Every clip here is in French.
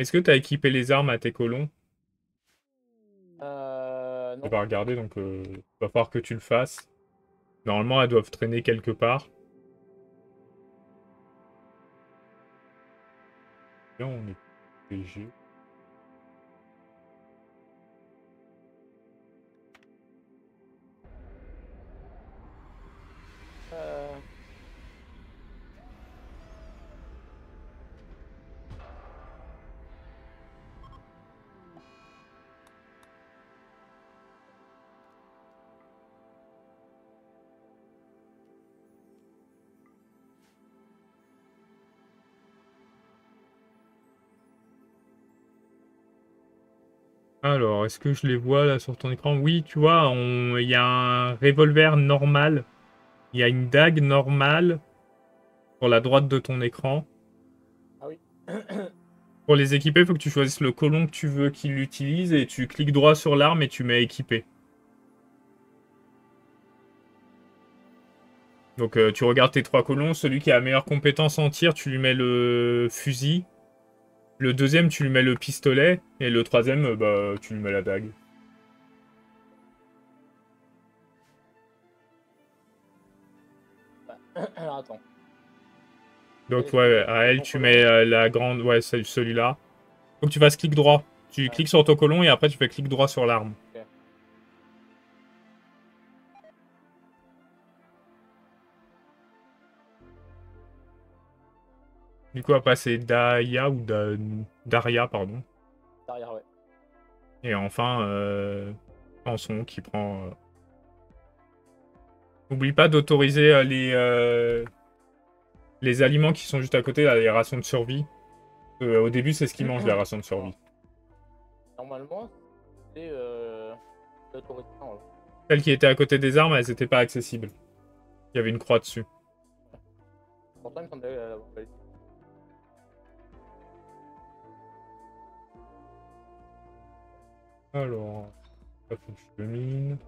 Est-ce que tu as équipé les armes à tes colons? Je vais Non. pas regarder, donc va falloir que tu le fasses. Normalement, elles doivent traîner quelque part. Là, on est PG. Euh, Alors, est-ce que je les vois là sur ton écran? Oui, tu vois, il y a un revolver normal. Il y a une dague normale sur la droite de ton écran. Ah oui. Pour les équiper, il faut que tu choisisses le colon que tu veux qu'il utilise et tu cliques droit sur l'arme et tu mets équipé. Donc tu regardes tes trois colons, celui qui a la meilleure compétence en tir, tu lui mets le fusil. Le deuxième, tu lui mets le pistolet. Et le troisième, bah, tu lui mets la dague. Alors attends. Donc Quel est ouais, à elle, ton tu mets colon? la grande... Ouais, celui-là. Faut que tu fasses clic droit. Tu Ouais, cliques sur ton colon et après tu fais clic droit sur l'arme. ok. Du coup, après, c'est Daya ou Daria, pardon. Derrière, ouais. Et enfin, Anson qui prend... N'oublie pas d'autoriser les aliments qui sont juste à côté, là, les rations de survie. Au début, c'est ce qu'ils mangent, les rations de Alors, survie. normalement, c'est l'autorité. Non, là. Celles qui étaient à côté des armes, elles n'étaient pas accessibles. Il y avait une croix dessus. Pourtant, il me semblait l'avoir validé. Alors, ça faut que je le mine.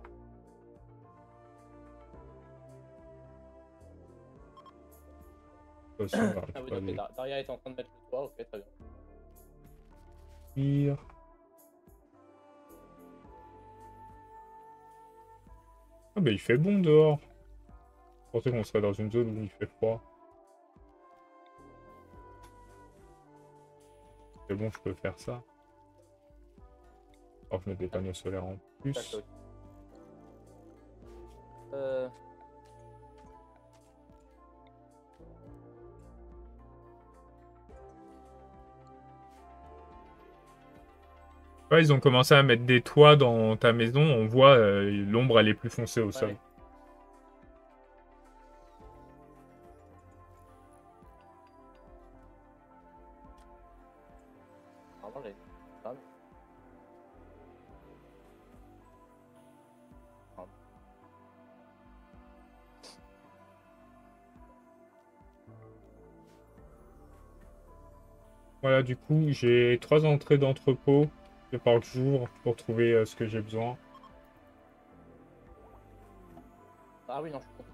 Ça aussi, on va Ah oui, récupérer donc les Daria est en train de mettre le toit, ok, très bien. tirs. Ah bah il fait bon dehors. Je pensais qu'on serait dans une zone où il fait froid. C'est bon, je peux faire ça. Alors je mets des Ah, panneaux solaires en ça, ça plus. aussi. Euh, Ouais, ils ont commencé à mettre des toits dans ta maison. On voit l'ombre, elle est plus foncée au ouais, sol. ouais. Normalement, j'ai. Ah, mais- ah, Voilà, du coup, j'ai 3 entrées d'entrepôt. Il va falloir que j'ouvre pour trouver ce que j'ai besoin. ah oui, non, je suis con.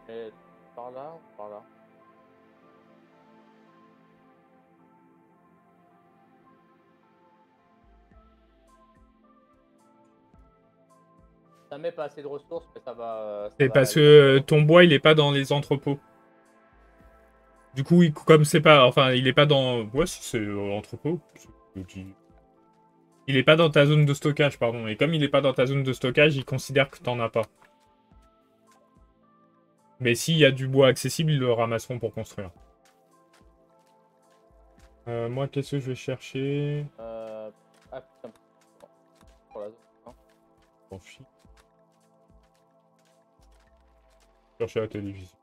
Et par là ou par là? Ça met pas assez de ressources, mais ça C'est va parce que éventuellement ton trouver. bois, il est pas dans les entrepôts. Du coup, comme c'est pas... Enfin, il est pas dans... Ouais, si c'est entrepôt. Il est pas dans ta zone de stockage, pardon. Et comme il est pas dans ta zone de stockage, il considère que t'en as pas. Mais s'il y a du bois accessible, ils le ramasseront pour construire. Moi, qu'est-ce que je vais chercher? Euh... Ah putain, pour la zone. Hein. J'en fiche. Chercher la télévision.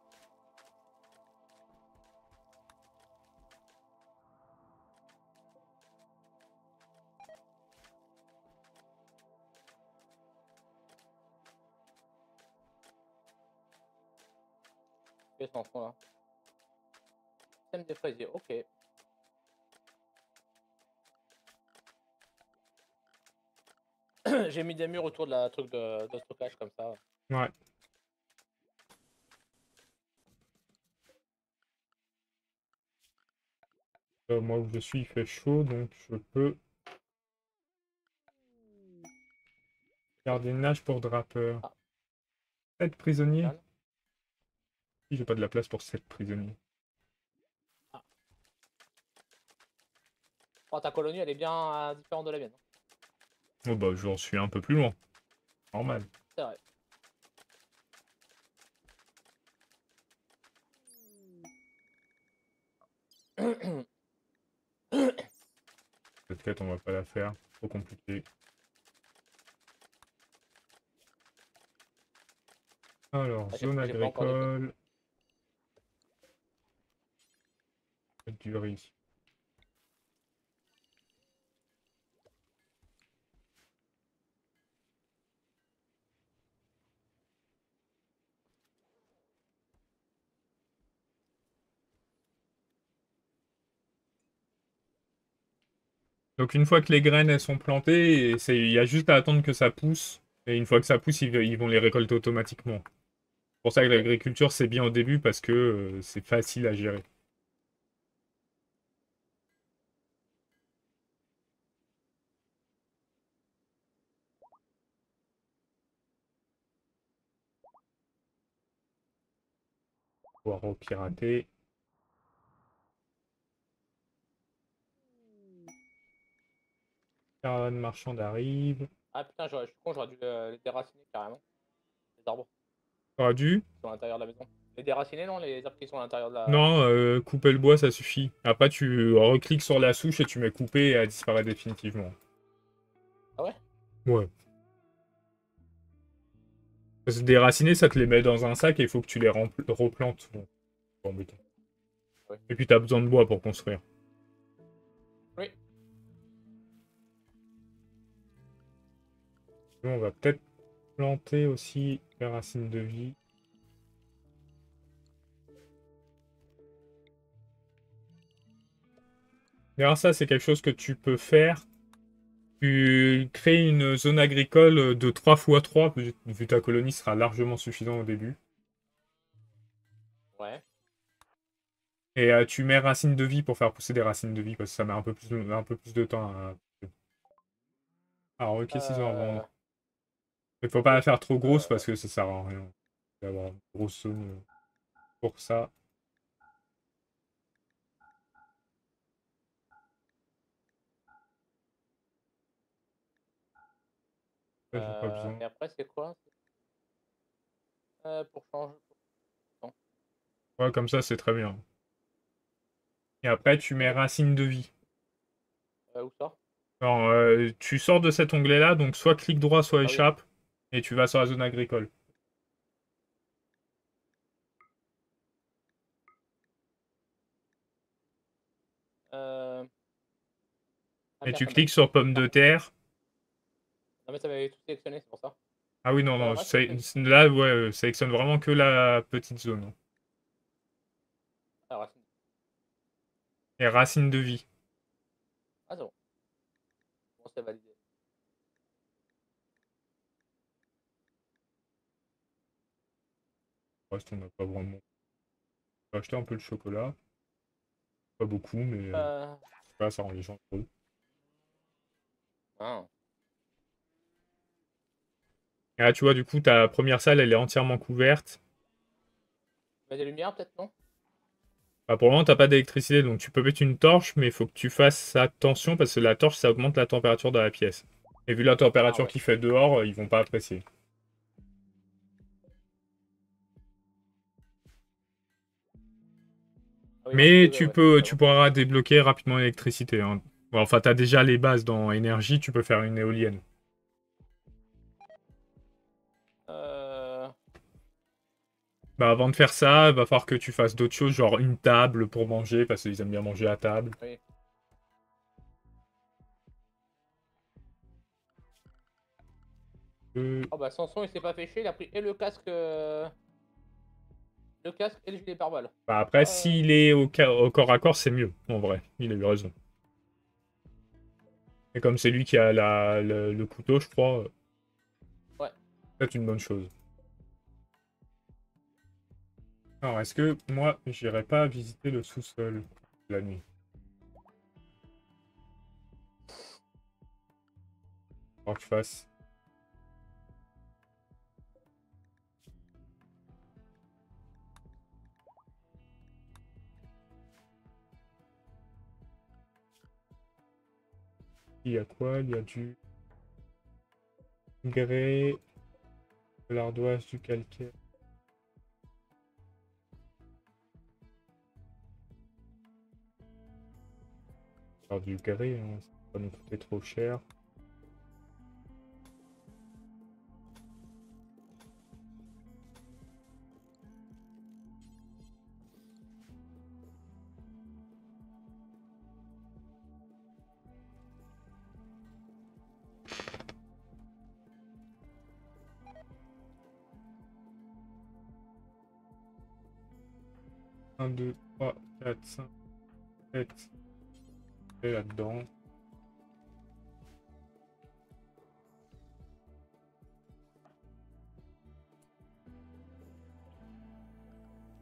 Qu'est-ce qu'on fout là? Système des fraisiers, ok. J'ai mis des murs autour de la truc de stockage comme ça. Ouais. Moi où je suis, il fait chaud, donc je peux garder nage pour drapeur. Ah. 7 prisonniers? Calme. Si, j'ai pas de la place pour 7 prisonniers. Ah. Oh, ta colonie, elle est bien différente de la mienne. Oh bah, j'en suis un peu plus loin. Normal. C'est vrai. Cette quête, on va pas la faire. Trop compliqué. Alors, Ah, zone j'ai pas encore développé. agricole. Du riz. Donc une fois que les graines elles sont plantées, il y a juste à attendre que ça pousse. Et une fois que ça pousse, ils vont les récolter automatiquement. C'est pour ça que Ok. l'agriculture c'est bien au début parce que c'est facile à gérer. Pouvoir repirater. Caravane marchande arrive. Ah putain, je suis con, j'aurais dû les déraciner carrément. Les arbres T'auras dû? qui sont à l'intérieur de la maison. Les déraciner, non? Les arbres qui sont à l'intérieur de la. Non, couper le bois ça suffit. Après tu recliques sur la souche et tu mets couper et elle disparaît définitivement. Ah ouais? Ouais. Parce que déraciner, ça te les met dans un sac et il faut que tu les replantes. Bon, c'est embêtant. Ouais. Et puis t'as besoin de bois pour construire. Oui. Nous, on va peut-être planter aussi les racines de vie. D'ailleurs, ça, c'est quelque chose que tu peux faire. Tu crées une zone agricole de 3 x 3, vu ta colonie sera largement suffisant au début. Ouais. Et tu mets racines de vie pour faire pousser des racines de vie, parce que ça met un peu plus de temps à... Alors, ok, 6 ans à Euh... vendre. Il faut Ok. pas la faire trop grosse, Euh... parce que ça sert à rien d'avoir une grosse zone pour ça. Ça, j'ai pas besoin. Et après, c'est quoi? Pour changer. Non. Ouais, comme ça, c'est très bien. Et après, tu mets Ok. racines de vie. Où ça? Alors, tu sors de cet onglet-là, donc soit clic droit, soit Ah oui. échappe, et tu vas sur la zone agricole. Euh... Ah Et merde, tu ça m'a cliques dit. sur pomme de terre. Non, mais ça m'avait tout sélectionné, c'est pour ça. Ah oui, non, non, Reste une. là, ouais, sélectionne vraiment que la petite zone. Ah, reste une. Et racines de vie. Ah, c'est bon. Bon, c'est validé. Le reste, on n'a pas vraiment. On va acheter un peu de chocolat. Pas beaucoup, mais Euh... voilà, ça rend les gens heureux. Ah. Et là, tu vois, du coup, ta première salle, elle est entièrement couverte. Mais des lumières, peut-être, non? Bah, pour le moment, t'as pas d'électricité, donc tu peux mettre une torche, mais il faut que tu fasses attention parce que la torche, ça augmente la température de la pièce. Et vu la Ah température ouais. qu'il fait dehors, ils vont pas apprécier. Ah oui, dans ce Mais PV, ouais, c'est tu différent. pourras débloquer rapidement l'électricité, hein. Bon, enfin, t'as déjà les bases dans énergie, tu peux faire une éolienne. Euh... Bah, avant de faire ça, il va falloir que tu fasses d'autres choses, genre une table pour manger, parce qu'ils aiment bien manger à table. Oui. Euh, Oh bah Samson il s'est pas fait chier, il a pris et le casque et le gilet pare-balles. Bah, après, Ah, s'il est au corps à corps, c'est mieux, en vrai. Il a eu raison. Et comme c'est lui qui a le couteau, je crois, Ouais. c'est une bonne chose. Alors, est-ce que moi, j'irais pas visiter le sous-sol la nuit? Alors que je fasse. Il y a quoi? Il y a du grès, de l'ardoise, du calcaire. Alors du grès, hein, ça va pas nous coûter trop cher. Un, 2, 3, 4, 5, 7. Et là-dedans.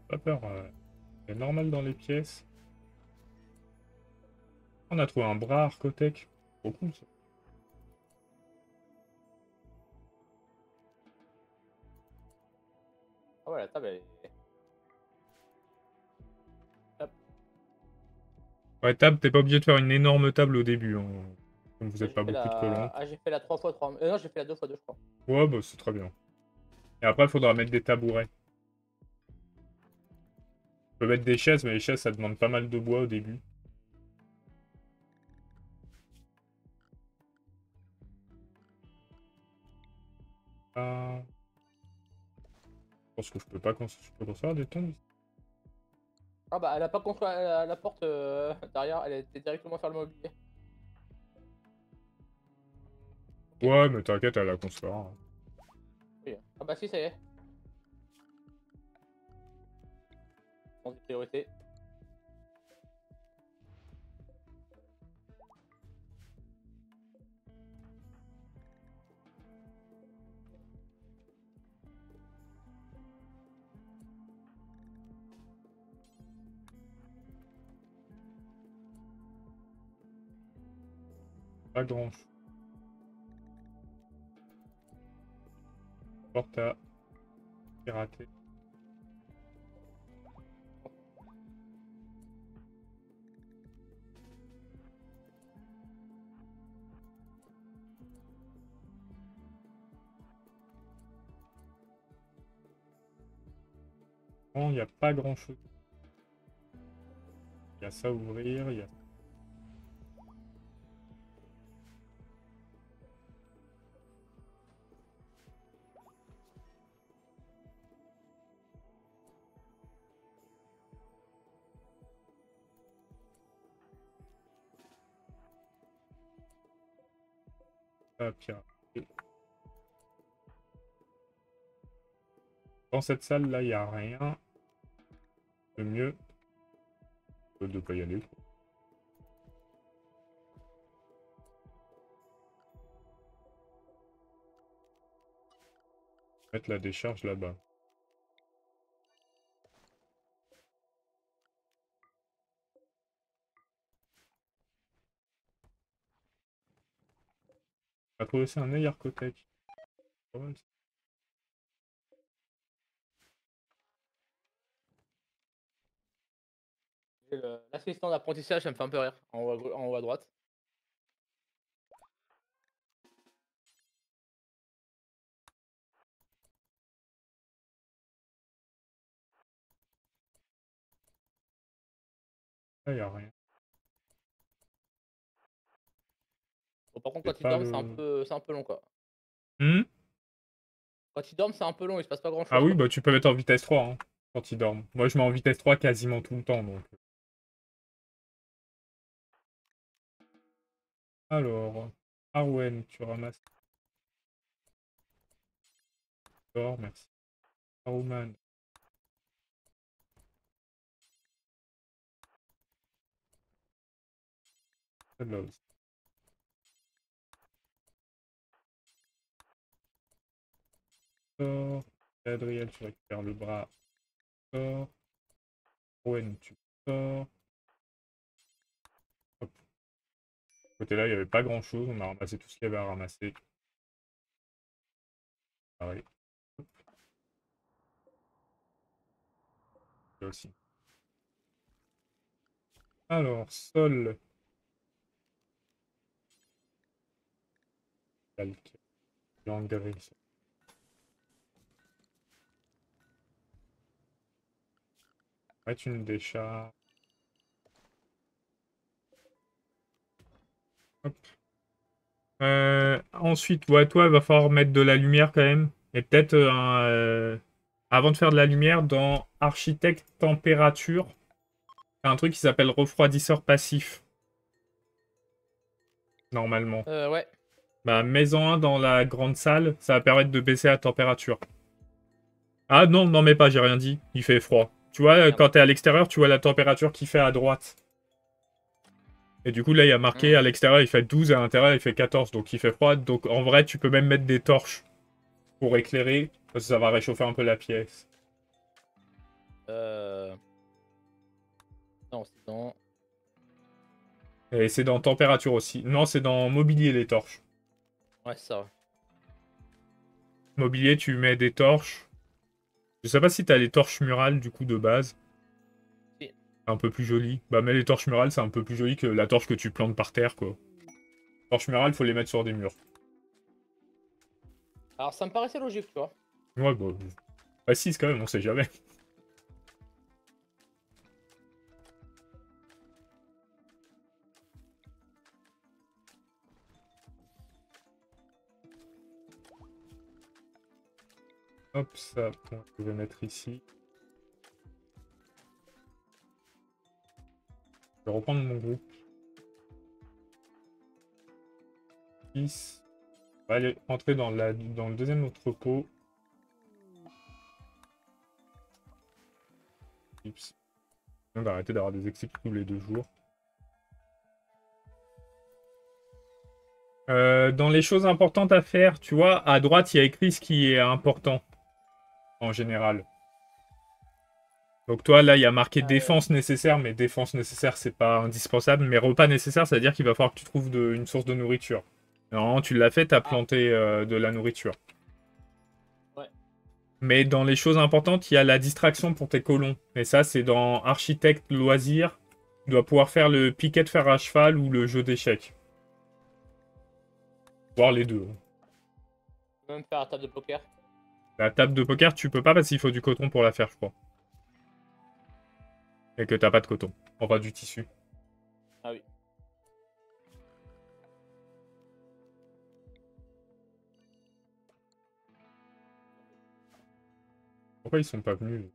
Pas peur. C'est normal dans les pièces. On a trouvé un bras Arcotech. Trop cool ça. Ah ouais, la table, elle est... Hop. Ouais, table, t'es pas obligé de faire une énorme table au début, hein, comme vous Ah, êtes pas beaucoup trop long. j'ai fait la 3x3. Non, j'ai fait la 2x2, je crois. Ouais, bah c'est très bien. Et après, il faudra mettre des tabourets. On peut mettre des chaises, mais les chaises, ça demande pas mal de bois au début. Ah. Je pense que je peux pas je peux construire des tombes. Ah bah, elle a pas construit la porte derrière, elle était directement sur le mobilier. Ok. Ouais, mais t'inquiète, elle la construira, hein. Oui. Ah bah si, ça y est. On dit priorité. Pas grand chose. Porte à pirater. Bon, il n'y a pas grand chose. Il y a ça à ouvrir, il y a... ça à pirater. Dans cette salle là, il n'y a rien. Le mieux, c'est de pas y aller. Mettre la décharge là-bas. On a trouvé aussi un œil Arcotech. Pas mal, ça. L'assistant d'apprentissage, ça me fait un peu rire, en haut à droite. Là, il n'y a rien. Bon, par contre, C'est quand ils pas dorment, le... c'est un peu long, quoi. Hmm. Quand ils dorment, c'est un peu long, il se passe pas grand Ah chose, oui, quoi. bah tu peux mettre en vitesse 3 hein, quand ils dorment. Moi, je mets en vitesse 3 quasiment tout le temps, donc... Alors, Arwen, tu ramasses. D'accord, merci. Saruman. Celle-là aussi. sors. Adriel, tu récupères le bras. Sors. Owen, tu sors. Hop. Côté là, il n'y avait pas grand chose. On a ramassé tout ce qu'il y avait à ramasser. Pareil. Hop. Là aussi. Alors, sol. Calque. Gris. Mettre une décharge. Hop. Ensuite, ouais, toi, il va falloir mettre de la lumière quand même. Et peut-être, avant de faire de la lumière, dans architecte température, il y a un truc qui s'appelle refroidisseur passif. Normalement. Ouais. Bah, mets-en un dans la grande salle, ça va permettre de baisser la température. Ah non, n'en mets pas, j'ai rien dit. Il fait froid. Tu vois, Merde. quand t'es à l'extérieur, tu vois la température qu'il fait à droite. Et du coup, là, il y a marqué à l'extérieur, il fait 12, et à l'intérieur, il fait 14. Donc, il fait froid. Donc, en vrai, tu peux même mettre des torches pour éclairer, parce que ça va réchauffer un peu la pièce. Non, c'est dans... Et c'est dans température aussi. Non, c'est dans mobilier, les torches. Ouais, c'est ça. Ouais. Mobilier, tu mets des torches. Je sais pas si t'as les torches murales, du coup, de base. Si. Un peu plus joli. Bah, mets les torches murales, c'est un peu plus joli que la torche que tu plantes par terre, quoi. Torches murales, faut les mettre sur des murs. Alors, ça me paraissait logique, tu vois. Ouais, bah... Précise quand même, on sait jamais. Hop, ça, je vais mettre ici. Je vais reprendre mon groupe. 10. On va aller rentrer dans le deuxième entrepôt. Oups. On va arrêter d'avoir des éclipses tous les 2 jours. Dans les choses importantes à faire, tu vois, à droite, il y a écrit ce qui est important, en général. Donc toi, là, il y a marqué défense nécessaire, mais défense nécessaire, c'est pas indispensable. Mais repas nécessaire, ça veut dire qu'il va falloir que tu trouves une source de nourriture. Non, tu l'as fait, t'as planté de la nourriture. Ouais. Mais dans les choses importantes, il y a la distraction pour tes colons. Et ça, c'est dans architecte loisir. Tu dois pouvoir faire le piquet de fer à cheval ou le jeu d'échecs. Voire les deux. Tu peux même faire la table de poker. La table de poker, tu peux pas parce qu'il faut du coton pour la faire, je crois. Et que t'as pas de coton. Enfin, du tissu. Ah oui. Pourquoi ils sont pas venus là?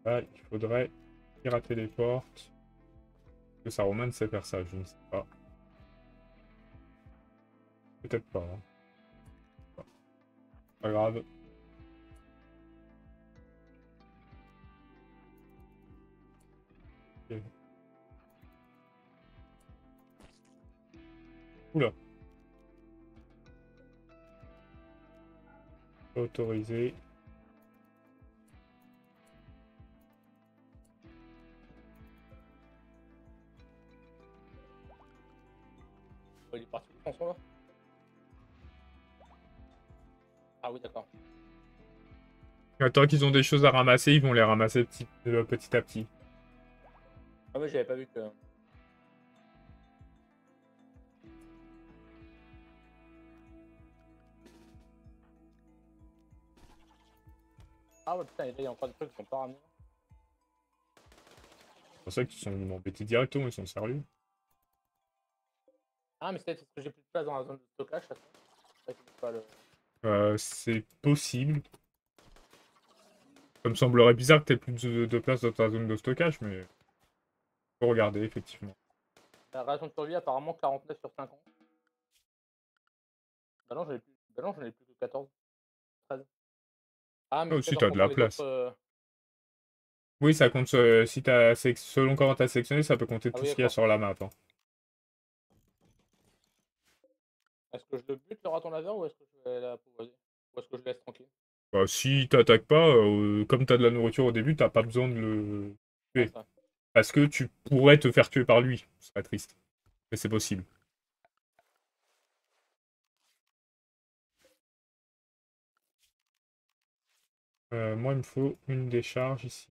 Ah, il faudrait pirater les portes. Que ça Roman sait faire ça, je ne sais pas. Peut-être pas. Hein. Pas grave. Okay. Oula. Autorisé. Il est parti de François là. Ah oui, d'accord. Attends qu'ils ont des choses à ramasser, ils vont les ramasser petit à petit. Ah ouais, j'avais pas vu que... Ah ouais, putain, il y a encore des trucs qui sont pas ramenés. C'est pour ça qu'ils sont venus m'embêter directement, ils sont sérieux. Ah, mais c'est peut-être parce que j'ai plus de place dans la zone de stockage, ça. C'est ça qui fait pas le... C'est possible. Ça me semblerait bizarre que tu aies plus de place dans ta zone de stockage, mais... Faut regarder, effectivement. La relation de survie, apparemment 49 sur 50. Bah non, j'en ai plus que 14. 13. Ah, mais Ah, c'est aussi, peut-être en t'as de comptant la les place. autres... Oui, ça compte, si selon comment tu as sélectionné, ça peut compter Ah tout oui, ce qu'il y a d'accord. sur la map, hein. Est-ce que je le bute le raton laveur ou est-ce que je vais l'apprivoiser? Ou est-ce que je le laisse tranquille? Bah, si t'attaques pas, comme t'as de la nourriture au début, t'as pas besoin de le Ouais, tuer. ça. Parce que tu pourrais te faire tuer par lui. Ce serait triste. Mais c'est possible. Moi, il me faut une décharge ici.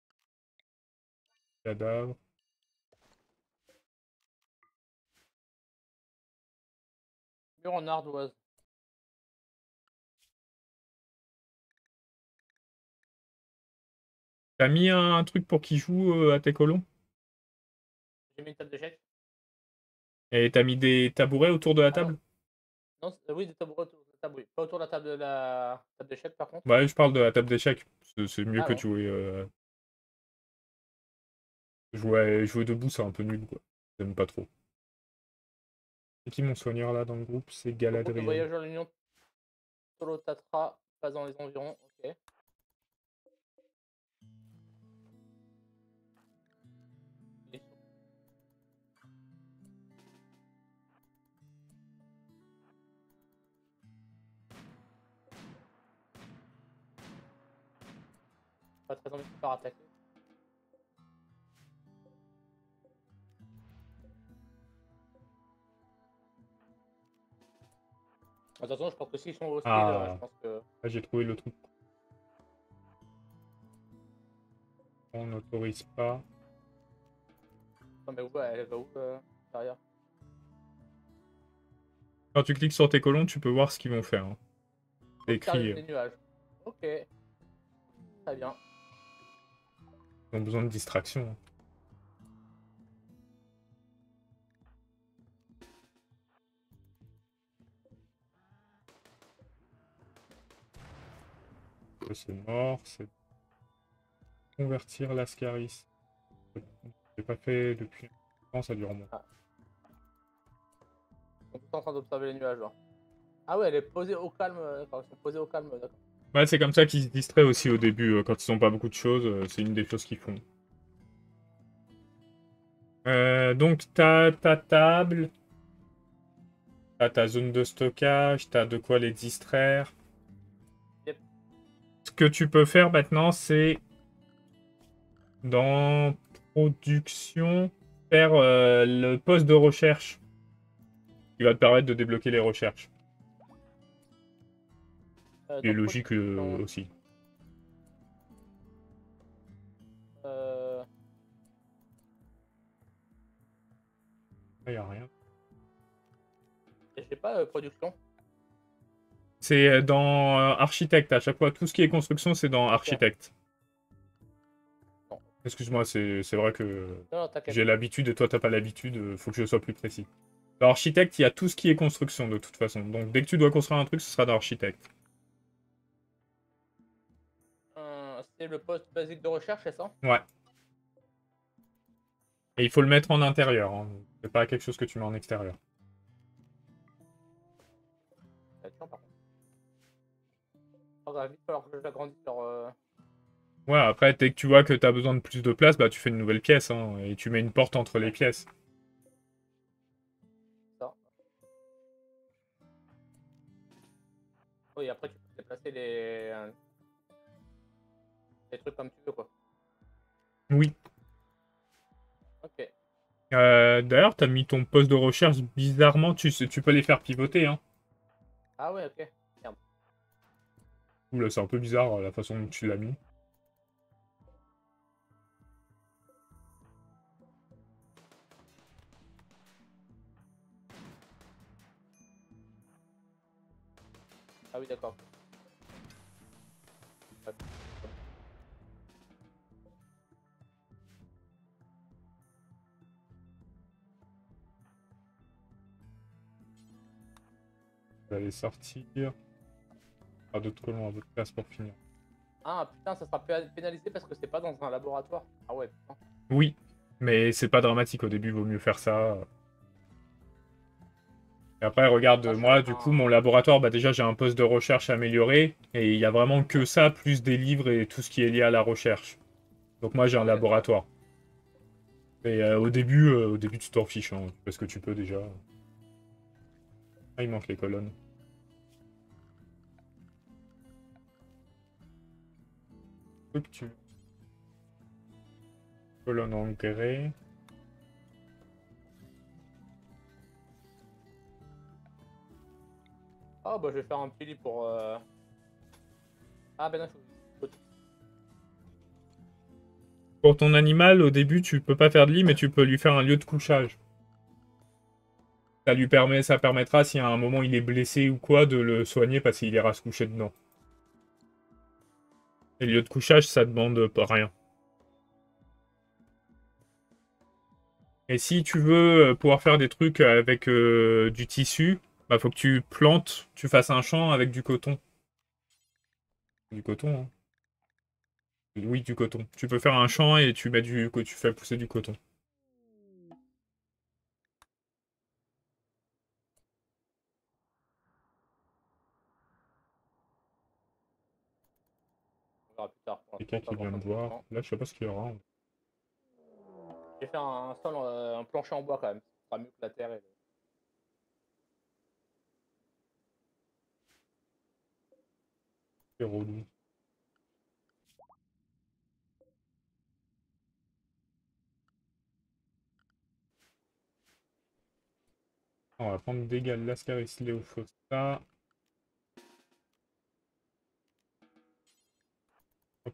Cadavre. Mur en ardoise. T'as mis un truc pour qu'il joue à tes colons? J'ai mis une table d'échecs. Et t'as mis des tabourets autour de la Ah non, table? non, oui, des tabourets autour de la table, oui. Pas autour de la table de la table d'échecs par contre. Ouais, je parle de la table d'échecs. C'est mieux Ah que de non. jouer debout, c'est un peu nul, quoi. J'aime pas trop. C'est qui mon soigneur là dans le groupe? C'est Le groupe de Galadriel. voyageurs de l'Union Solo Tatra passe dans les environs. Ok. Pas très envie de se faire attaquer. Attention, je pense que s'ils sont hostiles, je Ah, pense que. là, j'ai trouvé le truc. On n'autorise pas. Non, mais où elle va où derrière? Quand tu cliques sur tes colons, tu peux voir ce qu'ils vont faire, hein. C'est Observe écrit. les nuages. Ok, très bien. Ils ont besoin de distraction, hein. C'est mort. C'est convertir l'Ascaris. J'ai pas fait depuis un temps, ça dure moins. Ah, ils sont tous en train d'observer les nuages là. Ah ouais, elle est posée au calme. D'accord, ils sont posés au calme, d'accord. Ouais, c'est comme ça qu'ils se distraient aussi au début, quand ils ont pas beaucoup de choses, c'est une des choses qu'ils font. Donc t'as ta table, t'as ta zone de stockage, t'as de quoi les distraire. Yep. Ce que tu peux faire maintenant, c'est dans production, faire le poste de recherche qui va te permettre de débloquer les recherches. Et Dans logique production. aussi. Euh, Il y a rien. J'ai pas production. C'est dans architecte à chaque fois. Tout ce qui est construction, c'est dans Ok. architecte. Non, Excuse-moi, c'est vrai que non, t'inquiète. j'ai l'habitude et toi t'as pas l'habitude, faut que je sois plus précis. Dans architecte, il y a tout ce qui est construction de toute façon. Donc dès que tu dois construire un truc, ce sera dans architecte. C'est le poste basique de recherche, c'est ça? Ouais. Et il faut le mettre en intérieur, hein. C'est pas quelque chose que tu mets en extérieur. Tiens, par contre. Il va vite falloir que j'agrandisse leur. Ouais, après, dès que tu vois que t'as besoin de plus de place, bah tu fais une nouvelle pièce, hein, et tu mets une porte entre les Ouais, pièces. ça. Oui, après tu peux déplacer les trucs comme tu veux, quoi. Oui. Ok. D'ailleurs, t'as mis ton poste de recherche bizarrement, tu peux les faire pivoter, hein. Ah ouais, ok. Merde. Oula, c'est un peu bizarre la façon dont tu l'as mis. Ah oui, d'accord. Ouais. Vous allez sortir. Pas d'autres colons à votre place pour finir. Ah putain, ça sera pénalisé parce que c'est pas dans un laboratoire. Ah ouais, putain. Oui, mais c'est pas dramatique au début, vaut mieux faire ça. Et après, regarde, Ah, je suis en moi, du coup, train. mon laboratoire, bah déjà, j'ai un poste de recherche amélioré, et il y a vraiment que Ouais. ça, plus des livres et tout ce qui est lié à la recherche. Donc moi j'ai un laboratoire. Et au début tu t'en fiches, hein. Tu fais ce que tu peux déjà. Ah, il manque les colonnes. Structure. Colonne en grès. Ah bah je vais faire un petit lit pour... Ah ben non, Pour ton animal, au début, tu peux pas faire de lit, mais tu peux lui faire un lieu de couchage. Ça permettra, si à un moment il est blessé ou quoi, de le soigner parce qu'il ira se coucher dedans. Et le lieu de couchage, ça demande pas rien. Et si tu veux pouvoir faire des trucs avec du tissu, bah faut que tu plantes, tu fasses un champ avec du coton. Du coton, hein. Oui, du coton. Tu peux faire un champ et tu fais pousser du coton. on verra plus tard. Pour Quelqu'un l'instant, qui pas vient me grand-chose voir. maintenant. Là, je sais pas ce qu'il y aura. J'ai fait un sol, un plancher en bois quand même. Ce sera mieux que la terre. C'est relou. On va prendre dégâts de l'Ascaris Léophosta. Hop.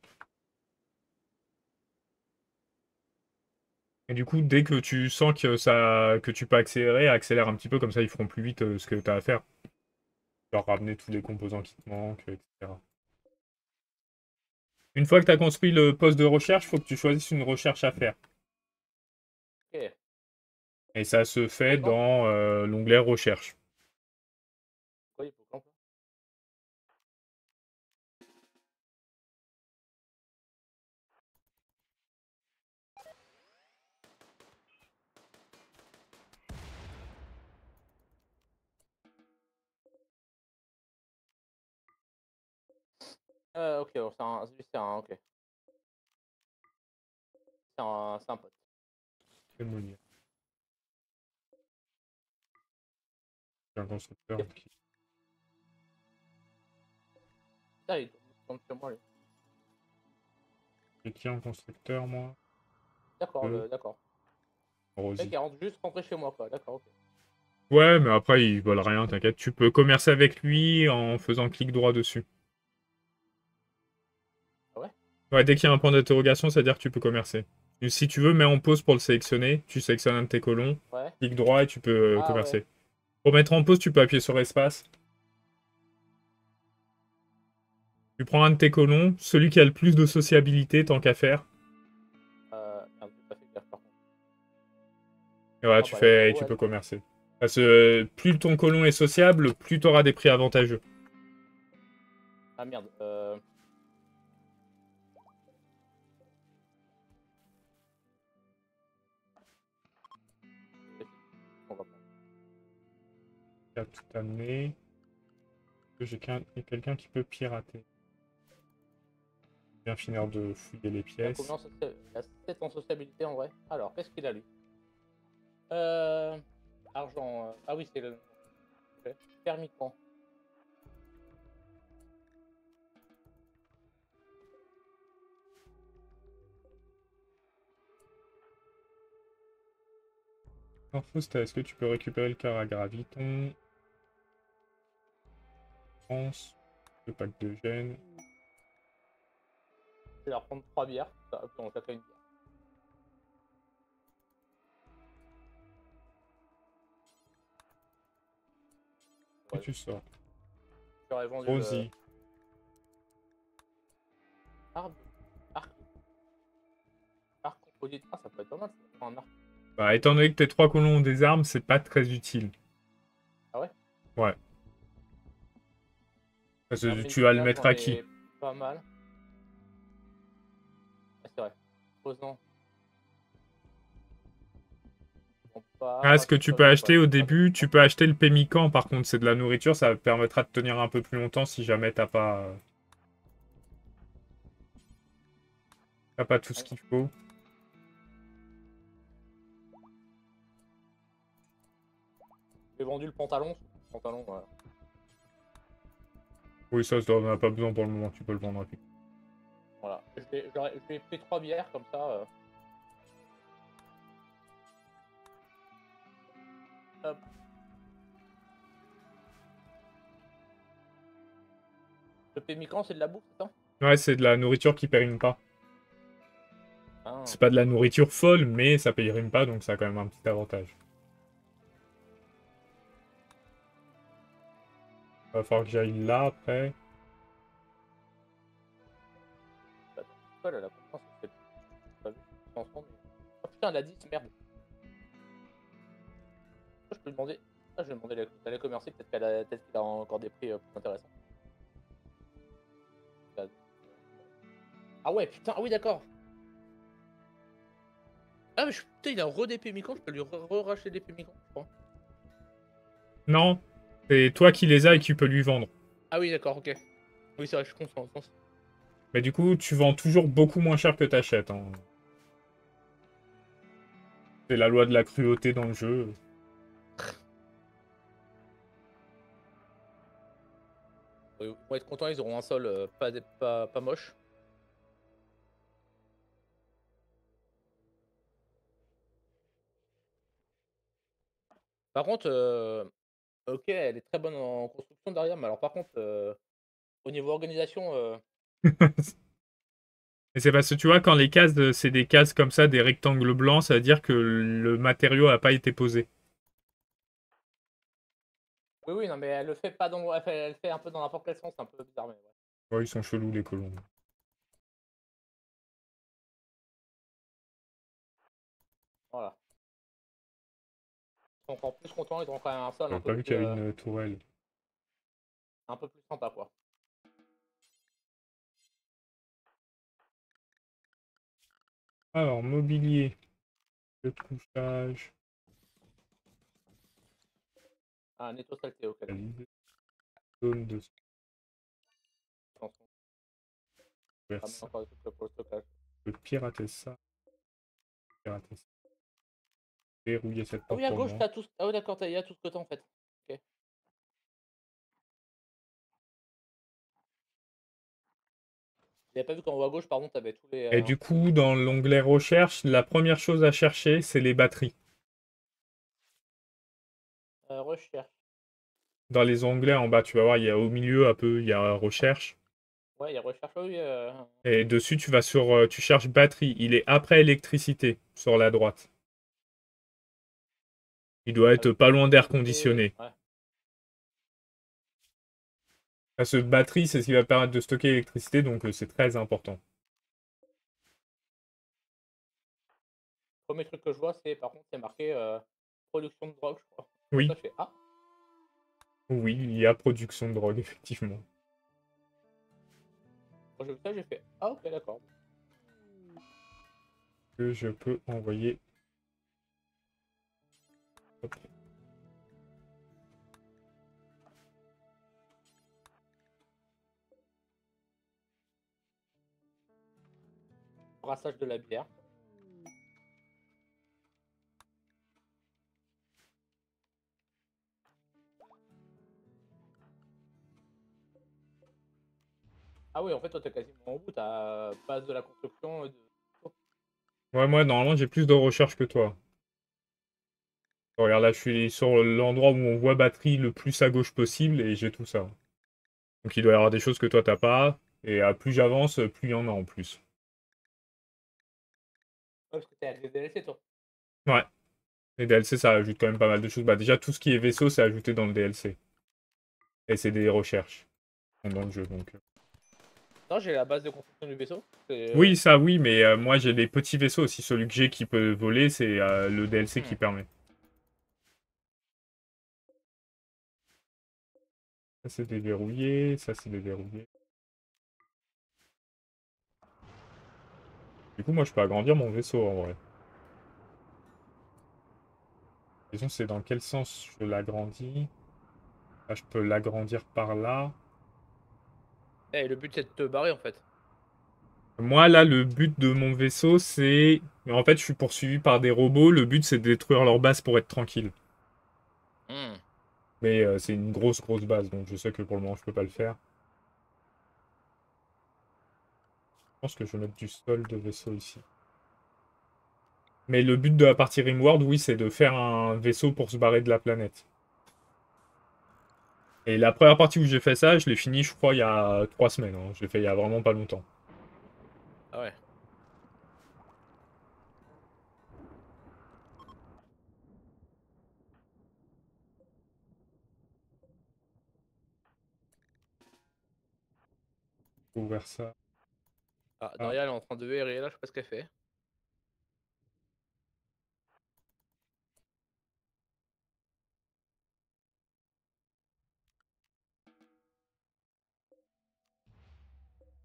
Et du coup, dès que tu sens que tu peux accélérer, accélère un petit peu, comme ça ils feront plus vite ce que tu as à faire. Leur ramener tous les composants qui te manquent, etc. Une fois que tu as construit le poste de recherche, il faut que tu choisisses une recherche à faire. Ok. Et ça se fait D'accord. dans l'onglet recherche. Quoi, il faut qu'on... Ok, oh, ok. C'est un pote. Démolir. C'est un constructeur qui... Ah, il tombe sur moi, lui. Et qui est un constructeur, moi? D'accord, d'accord. Le mec, Rosie. il rentre juste rentrer chez moi, quoi. D'accord, ok. Ouais, mais après, ils volent rien, t'inquiète. Tu peux commercer avec lui en faisant clic droit dessus. Ah ouais? Ouais, dès qu'il y a un point d'interrogation, c'est-à-dire que tu peux commercer. Et si tu veux, mets en pause pour le sélectionner. Tu sélectionnes un de tes colons, Ouais. clic droit et tu peux Ah ouais. commercer. Pour mettre en pause, tu peux appuyer sur espace. Tu prends un de tes colons, celui qui a le plus de sociabilité, tant qu'à faire. Merde, j'ai pas fait gaffe par contre. Et voilà, Ah bah là, tu ouais, peux d'accord. commercer. Parce que plus ton colon est sociable, plus tu auras des prix avantageux. Ah merde. On va pas. Tu as tout amené. J'ai quelqu'un qui peut pirater. Bien finir de fouiller les Il a pièces. combien il a 7 en sociabilité en vrai. Alors, qu'est-ce qu'il a lui? Argent. Ah oui, c'est le. Ok. Permiquant. Infosta, est-ce que tu peux récupérer le car à graviton? France, le pack de gènes. Je vais leur prendre 3 bières. On chacun une bière. Et Ouais, tu sors. j'aurais vendu le. Rosie. Arbre. Arc. Arc composite. Ah, ça peut être pas mal. Ça. Un arc. Bah, étant donné que tes 3 colons ont des armes, c'est pas très utile. Ah ouais? Ouais. Parce Un que tu vas le médical, mettre j'en à qui? ai pas mal. Ah, c'est vrai. Posant. On Ah, part. ce que tu peux Posant, acheter ouais. au Pas début, tu peux acheter le pémican, par contre, c'est de la nourriture, ça permettra de tenir un peu plus longtemps si jamais t'as pas... T'as pas tout ce qu'il faut. J'ai vendu le pantalon. Voilà. Oui, ça, on en a pas besoin pour le moment. Tu peux le vendre. Voilà. Je vais pris 3 bières comme ça. Hop. Le pémican, c'est de la bouffe, c'est ça? Ouais, c'est de la nourriture qui périme pas. Ah. C'est pas de la nourriture folle, mais ça périme pas, donc ça a quand même un petit avantage. Va falloir que j'aille là après. Attends, là, la confiance, c'est pas vu. Ensemble, mais... Oh putain, elle a 10, merde. Je peux demander. Ah, je vais demander à la commerciale, peut-être qu'il a encore des prix plus intéressants. Ah ouais, putain, ah oui, d'accord. Ah, mais putain, il a des pémicans, je peux lui racheter des pémicans, je crois. Non, c'est toi qui les as et qui peux lui vendre. Ah oui, d'accord, ok. Oui, c'est vrai, je comprends. Mais du coup, tu vends toujours beaucoup moins cher que t'achètes. Hein. C'est la loi de la cruauté dans le jeu. Ils vont être contents, ils auront un sol pas moche. Par contre, ok, elle est très bonne en construction derrière, mais alors par contre, au niveau organisation, Et c'est parce que tu vois, quand les cases, c'est des cases comme ça, des rectangles blancs, ça veut dire que le matériau n'a pas été posé. oui, non, mais elle le fait pas dans, elle fait un peu dans n'importe quel sens, c'est un peu bizarre, mais ouais. Ouais, ils sont chelous les colons. Voilà. Ils sont encore plus contents, ils auront quand même un sol J'avais pas vu qu'il y avait une tourelle. un peu plus sympa, quoi. Alors, mobilier, le couchage, Ah, netto saleté, ok. valide. Zone de Attention, ramène commerce. encore des trucs pour le stockage. Je peux pirater ça. Pirater ça. Verrouiller cette Ah oui, porte à pour gauche, moi. t'as tout. Ah oui, d'accord, il y a tout ce que t'as en fait. Ok. J'avais pas vu qu'en haut à gauche, pardon, t'avais tous les. Et du coup, dans l'onglet recherche, la première chose à chercher, c'est les batteries. Recherche. Dans les onglets en bas, tu vas voir, il y a au milieu un peu, il y a recherche. Ouais, il y a recherche, oui. Et dessus, tu vas sur, tu cherches batterie. Il est après électricité, sur la droite. Il doit être pas loin d'air conditionné. Ouais. Parce que batterie, c'est ce qui va permettre de stocker l'électricité, donc c'est très important. Premier truc que je vois, c'est par contre, c'est marqué production de drogue, je crois. Oui, Ça, je fais ah. oui, il y a production de drogue, effectivement. Quand j'ai vu ça, j'ai fait ah, ok, d'accord. Que je peux envoyer. Hop. Brassage de la bière. Ah oui, en fait, toi, t'es quasiment au bout. T'as base de la construction. Ouais, moi, normalement, j'ai plus de recherche que toi. Regarde, là, je suis sur l'endroit où on voit batterie le plus à gauche possible et j'ai tout ça. Donc, il doit y avoir des choses que toi, t'as pas. Et plus j'avance, plus il y en a en plus. Ouais, parce que t'es avec des DLC, toi. Ouais. Les DLC, ça ajoute quand même pas mal de choses. Bah, déjà, tout ce qui est vaisseau, c'est ajouté dans le DLC. Et c'est des recherches dans le jeu, donc. Non, j'ai la base de construction du vaisseau. Oui, ça, oui, mais moi, j'ai des petits vaisseaux aussi. Celui que j'ai qui peut voler, c'est le DLC qui Hmm. permet. Ça, c'est déverrouillé. Ça, c'est déverrouillé. Du coup, moi, je peux agrandir mon vaisseau, en vrai. La question, c'est dans quel sens je l'agrandis. Là, je peux l'agrandir par là. Eh, le but, c'est de te barrer, en fait. Moi, là, le but de mon vaisseau, c'est... En fait, je suis poursuivi par des robots. Le but, c'est de détruire leur base pour être tranquille. Hmm. Mais c'est une grosse base, donc je sais que pour le moment, je peux pas le faire. Je pense que je vais mettre du sol de vaisseau ici. Mais le but de la partie Rimworld, oui, c'est de faire un vaisseau pour se barrer de la planète. Et la première partie où j'ai fait ça, je l'ai fini, je crois, il y a 3 semaines. Hein. Je l'ai fait il y a vraiment pas longtemps. Ah ouais. Faut ouvrir ça. Ah, Ah, Daria, elle est en train de errer là, je sais pas ce qu'elle fait.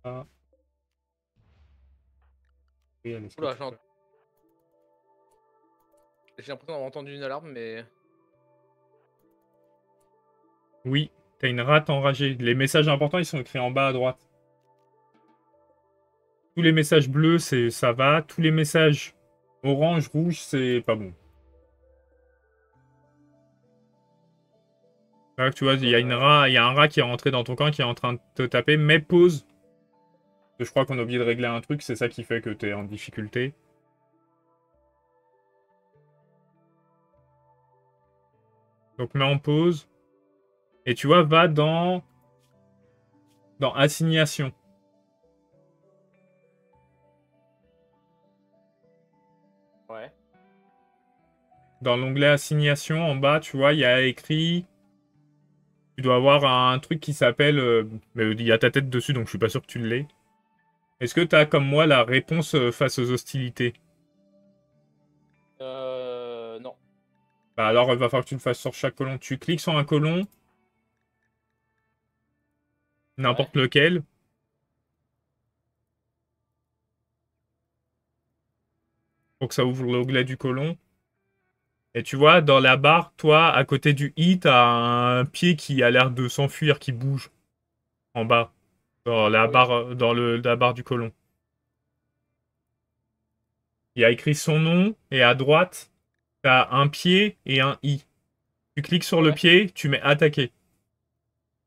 ah. Oui, elle est Oula, sketch. j'ai l'impression d'avoir entendu une alarme, mais. Oui, t'as une rate enragée. Les messages importants, ils sont écrits en bas à droite. Tous les messages bleus, c'est ça va. Tous les messages orange, rouge, c'est pas bon. Là, tu vois, Euh... il y a un rat qui est rentré dans ton camp qui est en train de te taper. Mais pause. Je crois qu'on a oublié de régler un truc, c'est ça qui fait que t'es en difficulté. Donc mets en pause. Et tu vois, va dans assignation. Ouais. Dans l'onglet assignation, en bas, tu vois, il y a écrit. Tu dois avoir un truc qui s'appelle. Mais il y a ta tête dessus, donc je suis pas sûr que tu l'aies. Est-ce que tu as, comme moi, la réponse face aux hostilités? Non. Bah alors, il va falloir que tu le fasses sur chaque colon. Tu cliques sur un colon, Ouais. n'importe lequel. Pour que ça ouvre l'onglet du colon. Et tu vois, dans la barre, toi, à côté du i, t'as un pied qui a l'air de s'enfuir, qui bouge en bas, dans la Ah oui. barre, la barre du colon. Il y a écrit son nom, et à droite, t'as un pied et un i. Tu cliques sur le Ouais. pied, tu mets attaquer.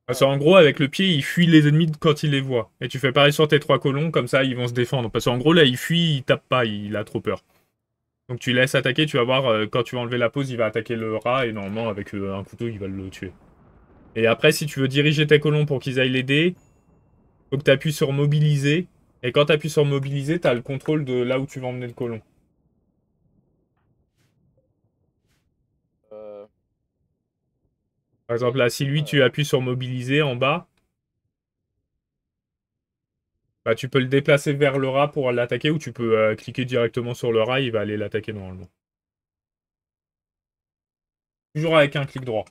Parce Ouais. qu'en gros, avec le pied, il fuit les ennemis quand il les voit. Et tu fais pareil sur tes 3 colons, comme ça, ils vont se défendre. Parce qu'en gros, là, il fuit, il tape pas, il a trop peur. Donc tu laisses attaquer, tu vas voir, quand tu vas enlever la pause, il va attaquer le rat, et normalement, avec un couteau, il va le tuer. Et après, si tu veux diriger tes colons pour qu'ils aillent l'aider, faut que tu appuies sur mobiliser. Et quand tu appuies sur mobiliser, tu as le contrôle de là où tu vas emmener le colon. Euh... Par Ok. exemple, là, si lui, tu Euh... appuies sur mobiliser en bas, bah, tu peux le déplacer vers le rat pour l'attaquer ou tu peux cliquer directement sur le rat, il va aller l'attaquer normalement. Toujours avec un clic droit.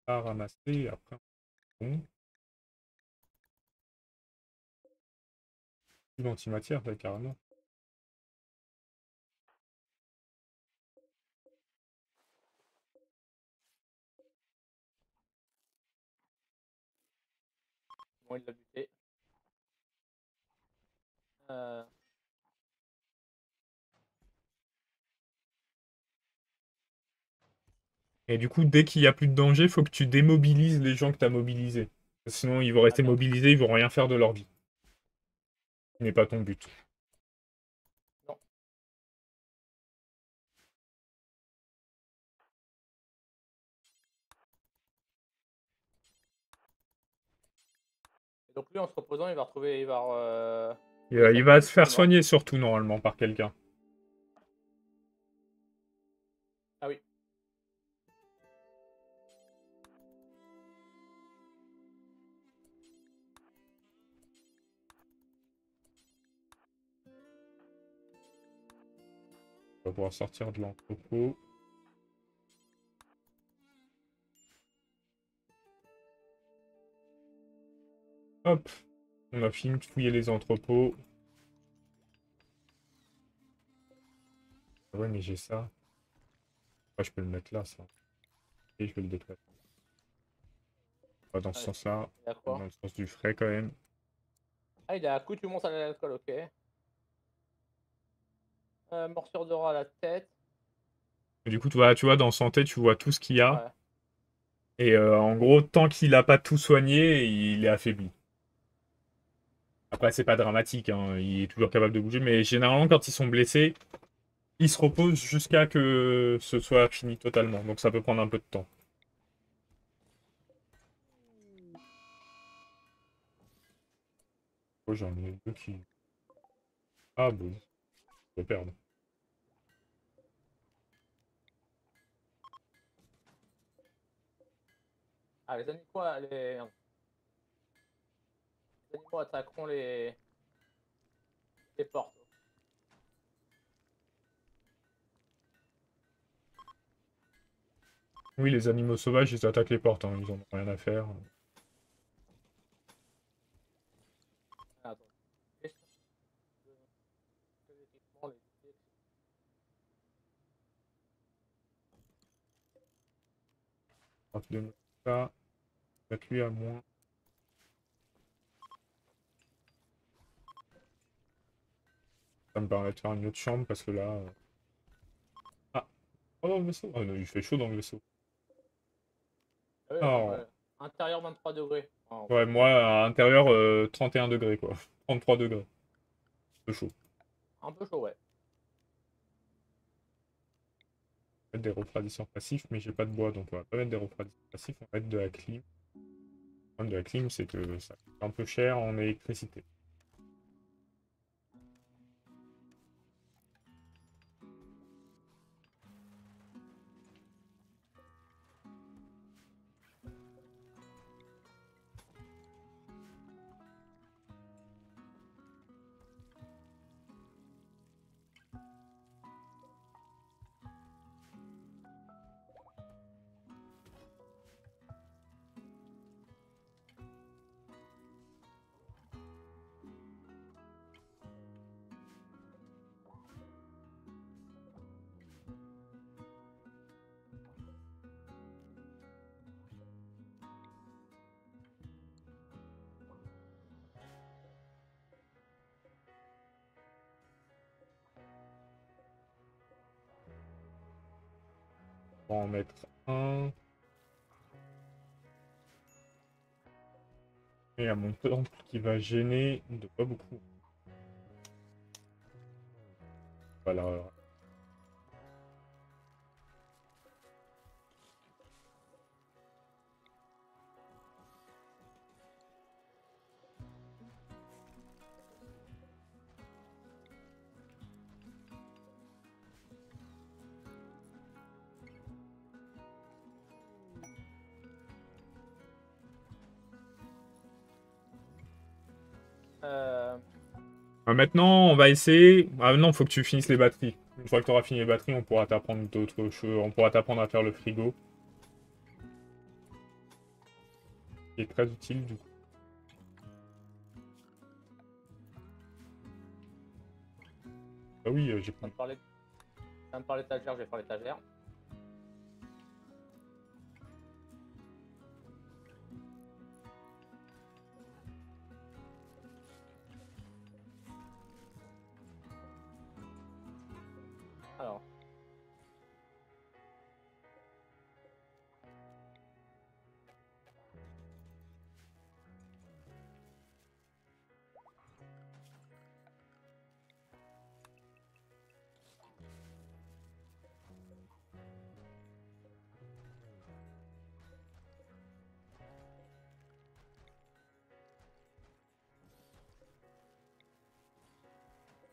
À ramasser, après, bon. L'antimatière, là, carrément. Bon, il l'a buté. Euh... Et du coup, dès qu'il n'y a plus de danger, faut que tu démobilises les gens que tu as mobilisés. Sinon, ils vont Ah rester merde. mobilisés, ils vont rien faire de leur vie. Ce n'est pas ton but. Non. Et donc lui, en se reposant, il va retrouver, Et, retrouver sa il va se faire mémoire. soigner surtout, normalement, par quelqu'un. Ah oui. On va pouvoir sortir de l'entrepôt. Hop, on a fini de fouiller les entrepôts. Ah ouais, mais j'ai ça. Ouais, je peux le mettre là, ça. Et je vais le déplacer. Pas dans ce Ouais, sens-là. il a Dans quoi? le sens du frais quand même. Ah, il a accoutumance à l'alcool, OK. Morsure de rat à la tête. Et du coup, tu vois, dans santé, tu vois tout ce qu'il y a. Ouais. Et en gros, tant qu'il n'a pas tout soigné, il est affaibli. Après, c'est pas dramatique, hein, il est toujours capable de bouger, mais généralement, quand ils sont blessés, ils se reposent jusqu'à que ce soit fini totalement. Donc ça peut prendre un peu de temps. Oh, j'en ai deux qui. Ah bon, je vais perdre. Ah, les animaux attaqueront les portes. Oui, les animaux sauvages, ils attaquent les portes, hein, ils en ont rien à faire. Ah, attends. Question de quel équipement les guider, On va te donner ça, peut-être lui à moins. Ça me permet de faire une autre chambre parce que là. Ah, oh dans le vaisseau. Oh, non, il fait chaud dans le vaisseau. ah oui, Alors, intérieur 23 degrés. Ah, on ouais, peut moi, à l'intérieur, 31 degrés, quoi. 33 degrés. Un peu chaud. un peu chaud, ouais. On va mettre des refroidisseurs passifs, mais j'ai pas de bois, donc on va pas mettre des refroidisseurs passifs, on va mettre de la clim. Le problème de la clim, c'est que ça coûte un peu cher en électricité. On va en mettre un. Et à mon temple qui va gêner de pas beaucoup. Voilà. Euh, Maintenant, on va essayer. Ah non, faut que tu finisses les batteries. Une fois que tu auras fini les batteries, on pourra t'apprendre d'autres choses. On pourra t'apprendre à faire le frigo, qui est très utile du coup. Ah oui, j'ai ça pris. me parlait, ça me parlait d'étagère, je vais faire l'étagère. Alors,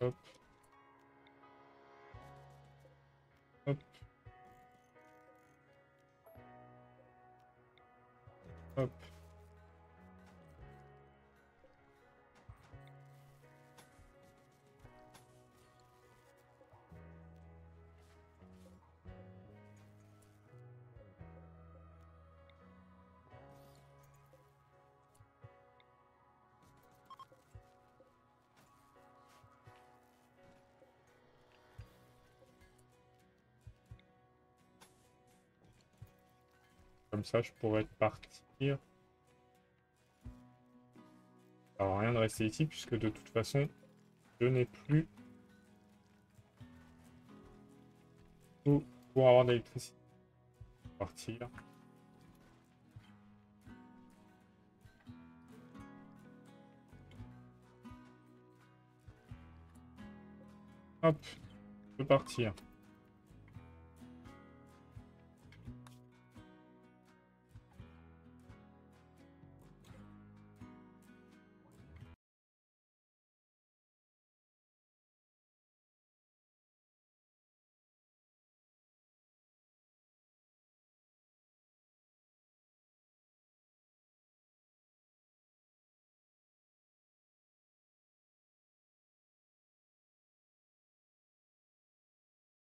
Hop, hop, hop. Comme ça, je pourrais partir. Alors rien de rester ici puisque de toute façon, je n'ai plus tout pour avoir de l'électricité. Partir. Hop, je peux partir.